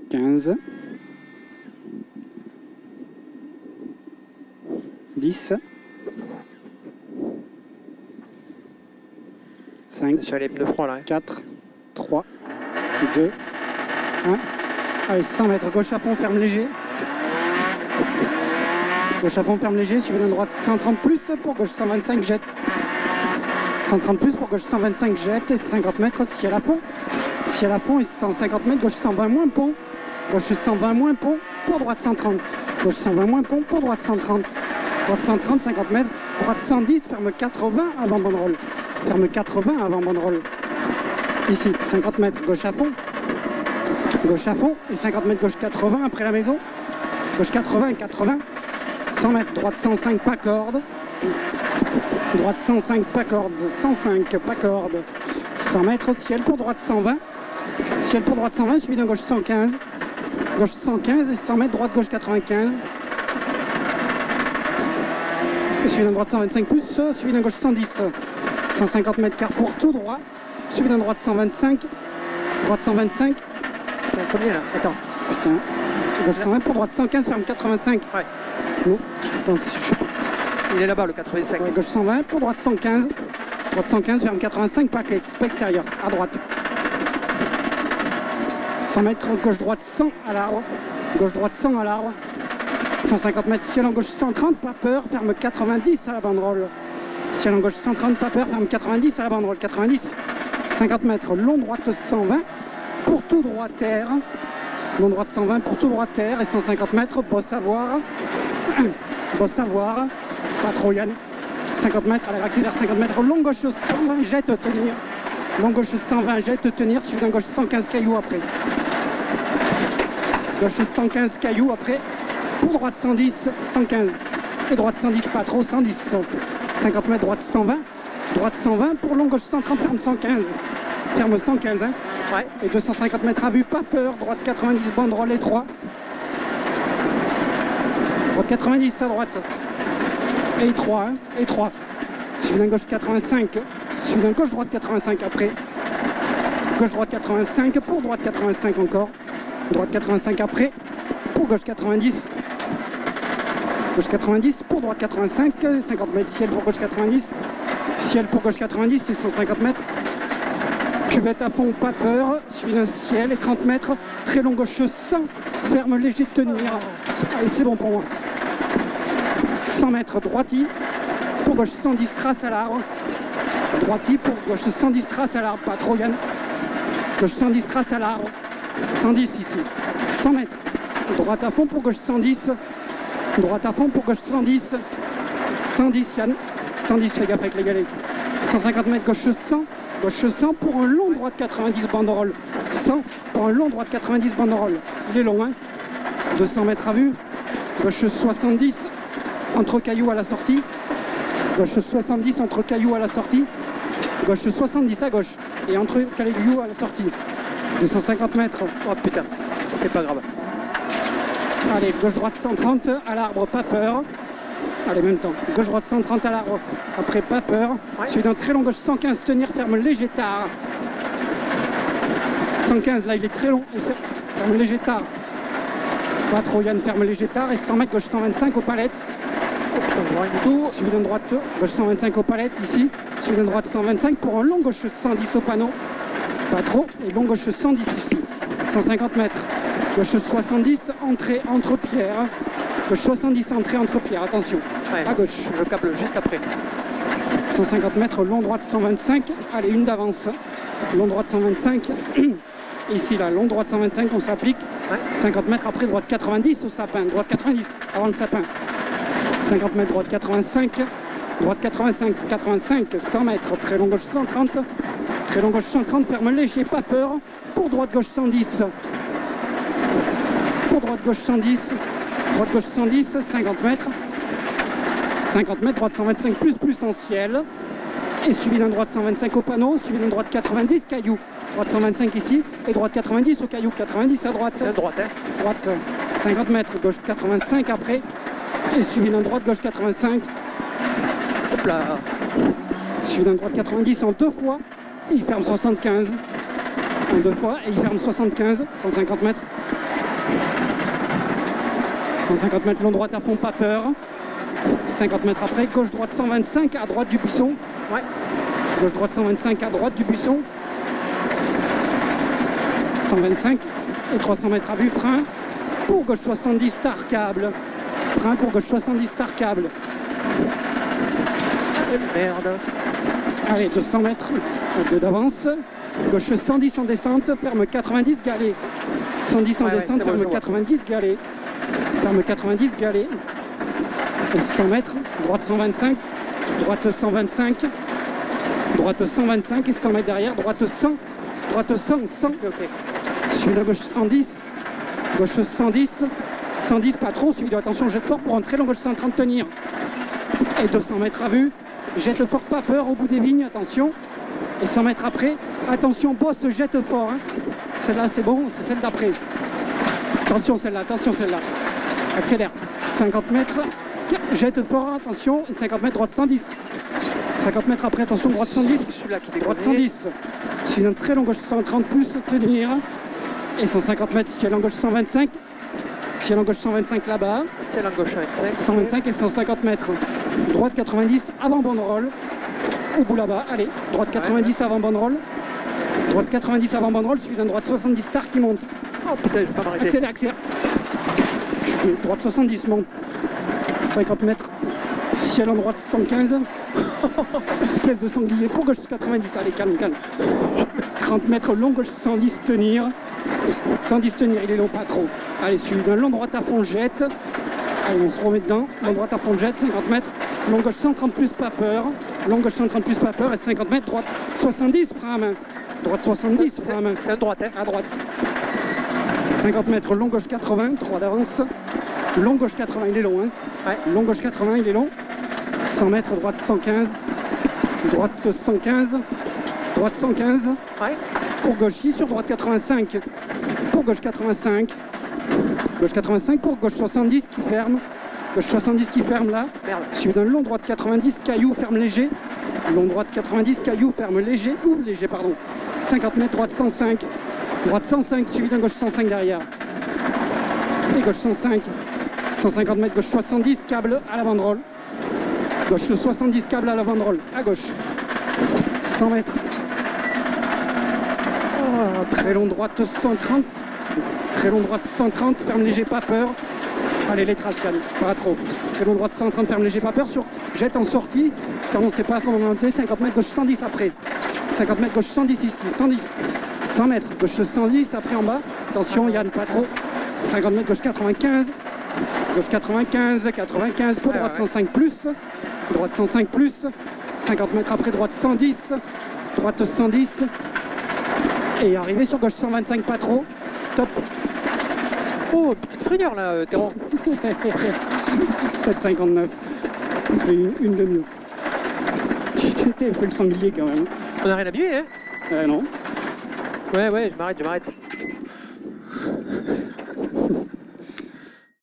15, 10, 5, sur les pneus froids là. 4, 3, 2, 1. Allez, 100 mètres, gauche à fond, ferme léger. Gauche à fond, ferme léger, suivi d'un droite 130 plus pour gauche 125, jette. 130 plus pour gauche 125, jette. Et 50 mètres, ciel à fond. Ciel à fond et 150 mètres, gauche 120 moins pont. Gauche 120 moins pont pour droite 130. Gauche 120 moins pont pour droite 130. Droite 130, 50 mètres. Droite 110, ferme 80 avant banderole. Ferme 80 avant banderole. Ici, 50 mètres, gauche à fond. Gauche à fond et 50 mètres, gauche 80 après la maison. Gauche 80, 80. 100 mètres, droite 105, pas corde. Droite 105, pas corde. 105, pas corde. 100 mètres, ciel pour droite 120. Ciel pour droite 120, suivi d'un gauche 115. Gauche 115 et 100 mètres, droite gauche 95. Suivi d'un droite 125 plus, suivi d'un gauche 110. 150 mètres, carrefour tout droit. Suivi d'un droite 125. Droite 125. Combien là? Attends. Putain. Gauche 120 pour droite 115, ferme 85. Ouais. Non. Attends, je... Il est là-bas le 85. Ouais, gauche 120 pour droite 115. Droite 115, ferme 85, pas extérieur, à droite. 100 mètres, gauche droite 100 à l'arbre. Gauche droite 100 à l'arbre. 150 mètres, ciel en gauche 130, pas peur, ferme 90 à la banderole. Ciel en gauche 130, pas peur, ferme 90 à la banderole. 90. 50 mètres, long droite 120 pour tout droit terre. Long droite 120 pour tout droit terre et 150 mètres, bosse à voir. Bosse à voir. Pas trop Yann. 50 mètres, allez, accélère 50 mètres, long gauche 120, jette tenir. Long gauche 120, jette tenir, suivi d'un gauche 115 cailloux après. Gauche 115 cailloux après. Pour droite 110, 115. Et droite 110, pas trop, 110. 50 mètres, droite 120. Droite 120 pour long gauche 130, ferme 115. Ferme 115, hein. Ouais. Et 250 mètres à vue, pas peur. Droite 90, banderole étroit. Droite 90 à droite. Et étroit, hein. Étroit. Suivi d'un gauche 85. Suivi d'un gauche droite 85 après. Gauche droite 85 pour droite 85 encore. Droite 85 après. Pour gauche 90. Gauche 90 pour droite 85. 50 mètres ciel pour gauche 90. Ciel pour gauche 90 et 150 mètres. Cuvette à fond, pas peur, suivi d'un ciel et 30 mètres, très long gauche 100, ferme léger de tenir. Allez, c'est bon pour moi. 100 mètres, droiti, pour gauche 110 traces à l'arbre. Droiti pour gauche 110 traces à l'arbre, pas trop Yann. Gauche 110 traces à l'arbre. 110 ici. 100 mètres, droite à fond pour gauche 110. Droite à fond pour gauche 110. 110 Yann. 110, fais gaffe avec les galets. 150 mètres, gauche 100. Gauche 100 pour un long droite 90 banderole. 100 pour un long droite 90 banderole. Il est long, hein. 200 mètres à vue. Gauche 70 entre cailloux à la sortie. Gauche 70 entre cailloux à la sortie. Gauche 70 à gauche. Et entre cailloux à la sortie. 250 mètres. Oh putain, c'est pas grave. Allez, gauche droite 130 à l'arbre, pas peur. Allez, même temps. Gauche droite 130 à l'arbre. Après, pas peur. Ouais. Suivi d'un très long gauche 115, tenir, ferme léger tard. 115, là, il est très long. Et ferme léger tard. Pas trop Yann, ferme léger tard. Et 100 mètres, gauche 125 aux palettes. Suivi d'une droite, gauche 125 aux palettes, ici. Suivi d'une droite 125 pour un long gauche 110 au panneau. Pas trop. Et long gauche 110 ici. 150 mètres. Gauche 70, entrée entre pierres. Gauche 70, entrée entre pierres, attention. Ouais. À gauche. Je câble juste après. 150 mètres, long droite 125. Allez, une d'avance. Long droite 125. Ici, là, long droite 125, on s'applique. Ouais. 50 mètres après, droite 90 au sapin. Droite 90 avant le sapin. 50 mètres, droite 85. Droite 85, 85, 100 mètres. Très long gauche 130. Très long gauche 130, ferme léger, pas peur. Pour droite gauche 110. Pour droite gauche 110. Droite gauche 110, 50 mètres. 50 mètres, droite 125 plus en ciel. Et suivi d'un droite 125 au panneau, suivi d'une droite 90, caillou. Droite 125 ici, et droite 90 au caillou. 90 à droite. C'est à droite, hein. Droite 50 mètres, gauche 85 après. Et suivi d'un droite gauche 85. Hop là. Suivi d'un droite 90 en deux fois. Et il ferme 75. En deux fois, et il ferme 75, 150 mètres. 150 mètres long droite à fond, pas peur. 50 mètres après, gauche-droite 125 à droite du buisson. Ouais. Gauche-droite 125 à droite du buisson. 125 et 300 mètres à vue, frein. Pour gauche 70, star câble. Frein pour gauche 70, star câble. Merde. Allez, 200 mètres d'avance. Gauche 110 en descente, ferme 90 galets. 110 en Ouais, descente, c'est bon, ferme je vois. 90 galets. Ferme 90 galets. Et 100 mètres, droite 125, droite 125, droite 125 et 100 mètres derrière, droite 100, droite 100, 100. Ok. Suivi de gauche 110, gauche 110, 110 pas trop, suivi de attention, jette fort pour entrer, long gauche 130 tenir. Et 200 mètres à vue, jette fort, pas peur, au bout des vignes, attention. Et 100 mètres après, attention, bosse, jette fort. Hein. Celle-là c'est bon, c'est celle d'après. Attention celle-là, attention celle-là. Accélère. 50 mètres, jette fort, attention, et 50 mètres, droite 110. 50 mètres après, attention, droite 110. Celui-là qui Droite déconne. 110. Suivi d'un très long gauche 130 plus, tenir. Et 150 mètres, ciel en gauche 125. Ciel en gauche 125 là-bas. Ciel en gauche 25. 125 et 150 mètres. Droite 90 avant banderole. Au bout là-bas. Allez, droite 90 avant banderole. Droite 90 avant banderole, suivi d'un droite 70 star qui monte. Oh putain, je vais pas m'arrêter. Accélère, accélère. Droite 70 monte. 50 mètres. Ciel en droite 115. Espèce de sanglier pour gauche 90. Allez, calme, calme. 30 mètres long gauche 110 tenir. 110 tenir, il est long, pas trop. Allez, suivi d'un long droite à fond jette. Allez, on se remet dedans. Long droite à fond jette, 50 mètres. Long gauche 130 plus, pas peur. Long gauche 130 plus, pas peur. Et 50 mètres, droite 70, frein à main. Droite 70, frein à main. C'est un droite, hein. À droite. 50 mètres, long gauche 80, 3 d'avance. Long gauche 80, il est long. Hein. Ouais. Long gauche 80, il est long. 100 mètres, droite 115. Droite 115. Droite 115. Ouais. Pour gauche 6 sur droite 85. Pour gauche 85. Gauche 85 pour gauche 70 qui ferme. Gauche 70 qui ferme là. Merde. Suivi d'un long droite 90, caillou ferme léger. Long droite 90, caillou ferme léger. Ouvre léger, pardon. 50 mètres, droite 105. Droite 105, suivi d'un gauche 105 derrière. Et gauche 105. 150 mètres, gauche 70, câble à la banderole. Gauche 70, câble à la banderole. À gauche. 100 mètres. Oh, très long droite 130. Très long droite 130, ferme léger, pas peur. Allez, les traces, calme, pas trop. Très long droite 130, ferme léger, pas peur. Sur jette en sortie. Ça, on ne sait pas comment monter. 50 mètres, gauche 110 après. 50 mètres, gauche 110 ici. 110. 100 mètres, gauche 110 après en bas. Attention, Yann, pas trop. 50 mètres, gauche 95. Gauche 95, 95 pour droite 105 plus. Droite 105 plus. 50 mètres après, droite 110. Droite 110. Et arrivé sur gauche 125, pas trop. Top. Oh, petite frayeur là, Théron. 7,59. Il fait une demi-heure. Tu t'es fait le sanglier quand même. On n'a rien abîmé, hein. Non. Ouais, je m'arrête,